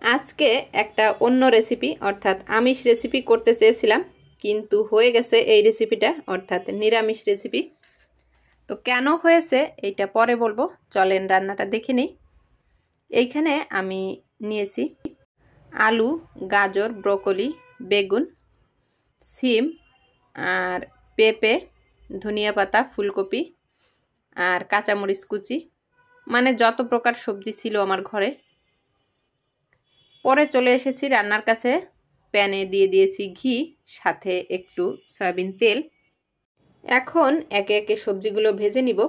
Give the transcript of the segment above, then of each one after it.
আজকে একটা অন্য রেসিপি অর্থাৎ আমিষ রেসিপি করতে চেয়েছিলাম, কিন্তু হয়ে গেছে এই রেসিপিটা অর্থাৎ নিরামিষ রেসিপি। তো কেন হয়েছে এইটা পরে বলবো, চলেন রান্নাটা দেখে নিই। এইখানে আমি নিয়েছি আলু, গাজর, ব্রকলি, বেগুন, সিম আর পেঁপে, ধনিয়া পাতা, ফুলকপি আর কাঁচামরিচ কুচি, মানে যত প্রকার সবজি ছিল আমার ঘরে। পরে চলে এসেছি রান্নার কাছে। প্যানে দিয়ে দিয়েছি ঘি, সাথে একটু সয়াবিন তেল। এখন একে একে সবজিগুলো ভেজে নিব।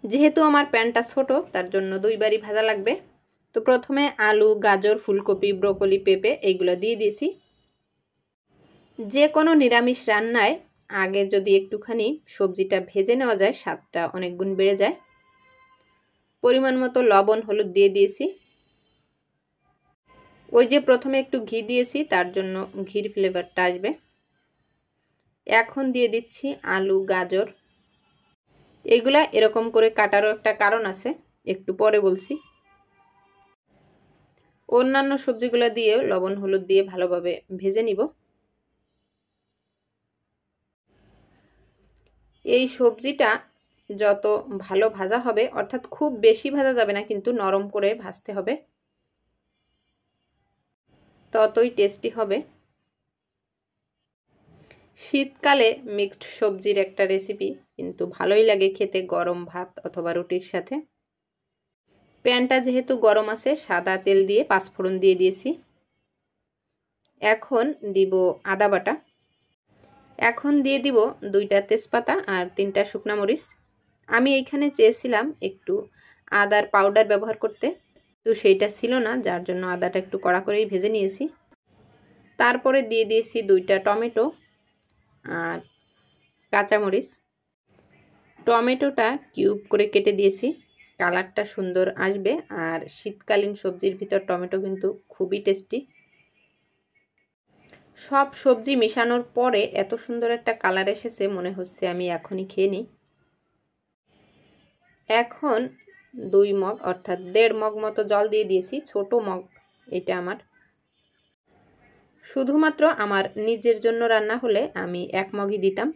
যেহেতু আমার প্যানটা ছোট, তার জন্য দুইবারই ভাজা লাগবে। তো প্রথমে আলু, গাজর, ফুলকপি, ব্রকলি, পেঁপে এইগুলো দিয়ে দিয়েছি। যে কোনো নিরামিষ রান্নায় আগে যদি একটুখানি সবজিটা ভেজে নেওয়া যায়, স্বাদটা অনেক গুণ বেড়ে যায়। পরিমাণ মতো লবণ, হলুদ দিয়ে দিয়েছি। ওই যে প্রথমে একটু ঘি দিয়েছি, তার জন্য ঘির ফ্লেভারটা আসবে। এখন দিয়ে দিচ্ছি আলু, গাজর। এগুলা এরকম করে কাটারও একটা কারণ আছে, একটু পরে বলছি। অন্যান্য সবজিগুলো দিয়েও লবণ হলুদ দিয়ে ভালোভাবে ভেজে নিব। এই সবজিটা যত ভালো ভাজা হবে, অর্থাৎ খুব বেশি ভাজা যাবে না, কিন্তু নরম করে ভাজতে হবে, ততই টেস্টি হবে। শীতকালে মিক্সড সবজির একটা রেসিপি, কিন্তু ভালোই লাগে খেতে গরম ভাত অথবা রুটির সাথে। প্যানটা যেহেতু গরম আছে, সাদা তেল দিয়ে পাঁচফোড়ন দিয়ে দিয়েছি। এখন দিব আদা বাটা। এখন দিয়ে দিব 2টা তেজপাতা আর 3টা শুকনা মরিচ। আমি এইখানে চেয়েছিলাম একটু আদার পাউডার ব্যবহার করতে, তো সেইটা ছিল না, যার জন্য আদাটা একটু কড়া করেই ভেজে নিয়েছি। তারপরে দিয়ে দিয়েছি 2টা টমেটো আর কাঁচামরিচ। টমেটোটা কিউব করে কেটে দিয়েছি, কালারটা সুন্দর আসবে। আর শীতকালীন সবজির ভিতর টমেটো কিন্তু খুবই টেস্টি। সব সবজি মেশানোর পরে এত সুন্দর একটা কালার এসেছে, মনে হচ্ছে আমি এখনই খেয়ে নিই। এখন 2 মগ অর্থাৎ 1.5 মগ মতো জল দিয়ে দিয়েছি। ছোট মগ এটা আমার। শুধুমাত্র আমার নিজের জন্য রান্না হলে আমি 1 মগই দিতাম,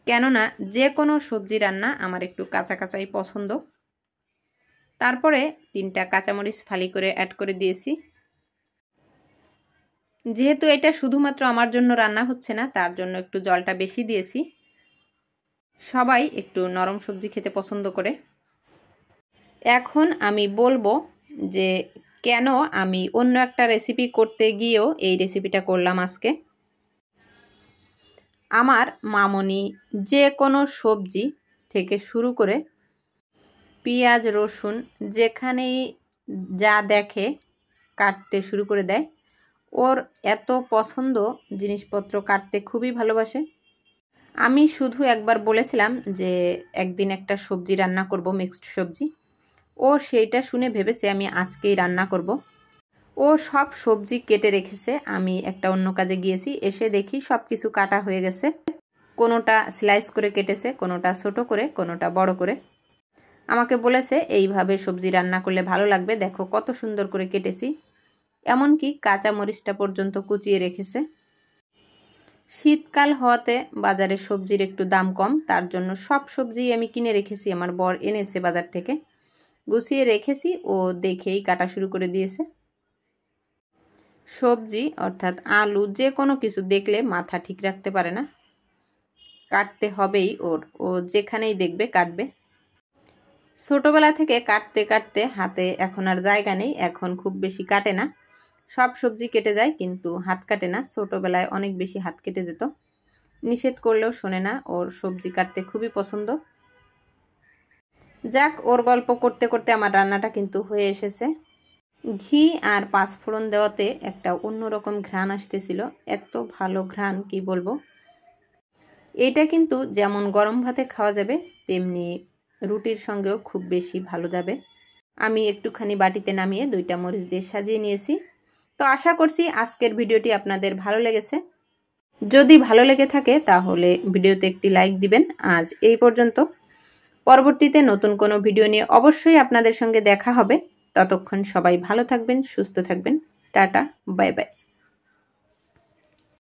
কেননা যে কোনো সবজি রান্না আমার একটু কাঁচা কাঁচাই পছন্দ। তারপরে 3টা কাঁচামরিচ ফালি করে অ্যাড করে দিয়েছি। যেহেতু এটা শুধুমাত্র আমার জন্য রান্না হচ্ছে না, তার জন্য একটু জলটা বেশি দিয়েছি। সবাই একটু নরম সবজি খেতে পছন্দ করে। এখন আমি বলবো যে কেন আমি অন্য একটা রেসিপি করতে গিয়েও এই রেসিপিটা করলাম আজকে। আমার মামনি যে কোনো সবজি থেকে শুরু করে পেঁয়াজ, রসুন যেখানেই যা দেখে কাটতে শুরু করে দেয়। ওর এত পছন্দ, জিনিসপত্র কাটতে খুবই ভালোবাসে। আমি শুধু একবার বলেছিলাম যে একদিন একটা সবজি রান্না করব, মিক্সড সবজি। ও সেইটা শুনে ভেবেছে আমি আজকেই রান্না করব। ও সব সবজি কেটে রেখেছে। আমি একটা অন্য কাজে গিয়েছি, এসে দেখি সব কিছু কাটা হয়ে গেছে। কোনোটা স্লাইস করে কেটেছে, কোনোটা ছোট করে, কোনোটা বড় করে। আমাকে বলেছে এইভাবে সবজি রান্না করলে ভালো লাগবে, দেখো কত সুন্দর করে কেটেছি। এমনকি কাঁচা মরিচটা পর্যন্ত কুচিয়ে রেখেছে। শীতকাল হওয়াতে বাজারে সবজির একটু দাম কম, তার জন্য সব সবজি আমি কিনে রেখেছি। আমার বর এনেছে বাজার থেকে, গুছিয়ে রেখেছি। ও দেখেই কাটা শুরু করে দিয়েছে। সবজি অর্থাৎ আলু যে কোনো কিছু দেখলে মাথা ঠিক রাখতে পারে না, কাটতে হবেই ওর। ও যেখানেই দেখবে কাটবে। ছোটবেলা থেকে কাটতে কাটতে হাতে এখন আর জায়গা নেই, এখন খুব বেশি কাটে না। সব সবজি কেটে যায়, কিন্তু হাত কাটে না। ছোটবেলায় অনেক বেশি হাত কেটে যেত। নিষেধ করলেও শোনে না, ওর সবজি কাটতে খুবই পছন্দ। যাক, ওর গল্প করতে করতে আমার রান্নাটা কিন্তু হয়ে এসেছে। ঘি আর পাঁচফোড়ন দেওয়াতে একটা অন্যরকম ঘ্রাণ আসতেছিল, এত ভালো ঘ্রাণ কি বলবো। এইটা কিন্তু যেমন গরম ভাতে খাওয়া যাবে, তেমনি রুটির সঙ্গেও খুব বেশি ভালো যাবে। আমি একটুখানি বাটিতে নামিয়ে 2টা মরিচ দিয়ে সাজিয়ে নিয়েছি। তো আশা করছি আজকের ভিডিওটি আপনাদের ভালো লেগেছে। যদি ভালো লেগে থাকে তাহলে ভিডিওতে একটি লাইক দিবেন। আজ এই পর্যন্ত। পরবর্তীতে নতুন কোনো ভিডিও নিয়ে অবশ্যই আপনাদের সঙ্গে দেখা হবে। ততক্ষণ সবাই ভালো থাকবেন, সুস্থ থাকবেন। Tata, bye bye.